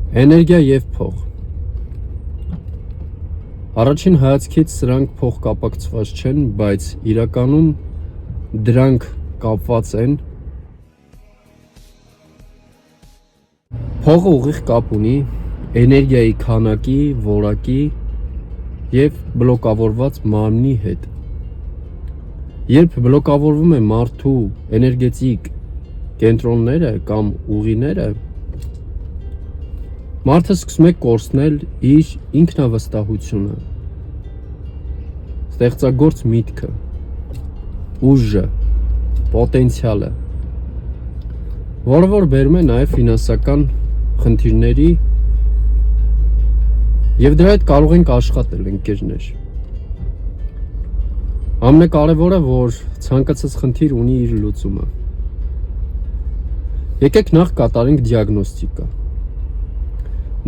Էներգիա և փող։ Առաջին հայացքից սրանք փոխկապակցված չեն, բայց իրականում դրանք կապված են։ Փողը ուղիղ կապ ունի էներգիայի քանակի, որակի և բլոկավորված մարմնի հետ։ Երբ բլոկավորվում է մարդու էներգետիկ կենտրոնները կամ ուղիները, մարդը սկսում է կորցնել իր ինքնավստահությունը, ստեղծագործ միտքը, ուժը, պոտենցիալը, որը որ բերում է նաև ֆինանսական խնդիրների, և դրա հետ կարող ենք աշխատել ընկերներ։ Ամենակարևորը, որ ցանկացած խնդիր ունի իր լուծումը։ Եկեք նախ կատարենք դիագնոստիկա։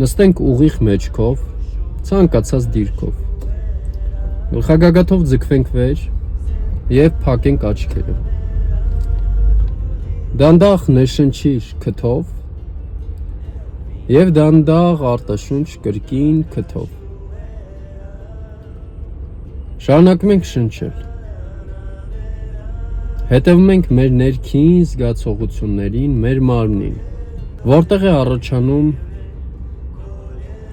Նստենք ուղիղ մեջքով, ցանկացած դիրքով, գլխագագաթով ձգվենք վեր և փակենք աչքերը։ Դանդաղ ներշնչիր քթով և դանդաղ արտաշունչ կրկին քթով։ Շարունակում ենք շնչել։ Հետևում ենք մեր ներքին զգացողություններին, մեր մարմնին, որտեղ է առաջանում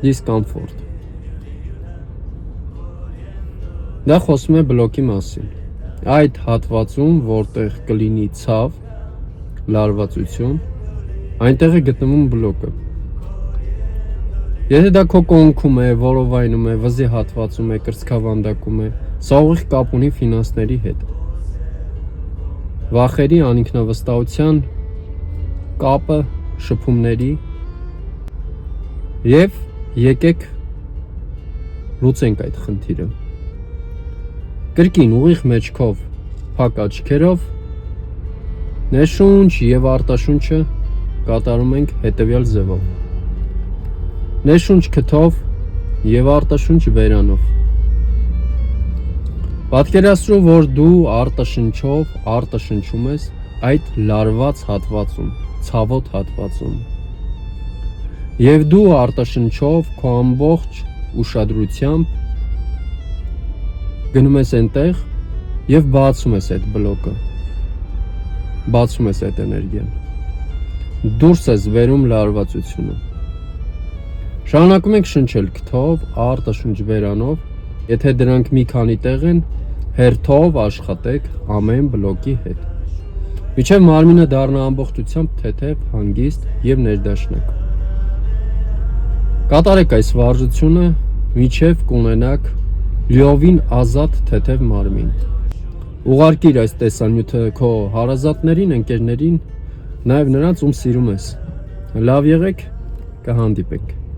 դիսկոմֆորտ։ Դա խոսում է բլոկի մասին։ Այդ հատվածում, որտեղ կլինի ցավ, լարվածություն, այնտեղ է գտնվում բլոկը։ Եթե դա քո կոնքում է, որովայնում է, վզի հատվածում է, կրծքավանդակում է, սա ուղիղ կապ ունի ֆինանսների հետ։ Վախերի, անինքնավստահության կապը, շփումների, և եկեք լուծենք այդ խնդիրը։ Կրկին ուղիղ մեջքով, փակ աչքերով, ներշունչ և արտաշունչը կատարում ենք հետևյալ ձևով։ Ներշունչ քթով և արտաշունչ բերանով։ Պատկերացրու, որ դու արտաշնչով արտաշնչում ես այդ լարված հատվածում, ցավոտ հատվածում, և դու արտաշնչով քո ամբողջ ուշադրությամբ գնում ես այնտեղ և բացում ես այդ բլոկը, բացում ես այդ էներգիան, դուրս ես բերում լարվածությունը։ Շարունակում ենք շնչել քթով, արտաշունչ բերանով, եթե դրանք մի քանի տեղ են, հերթով աշխատեք ամեն բլոկի հետ, մինչև մարմինը դառնա ամբողջությամբ թեթև, հանգիստ և ներդաշնակ։ Կատարեք այս վարժությունը, մինչև կունենաք լիովին ազատ թեթև մարմին։ Ուղարկիր այս տեսանյութը քո հարազատներին, ընկերներին, նաև նրանց, ում սիրում ես։ Լավ եղեք, կհանդիպենք։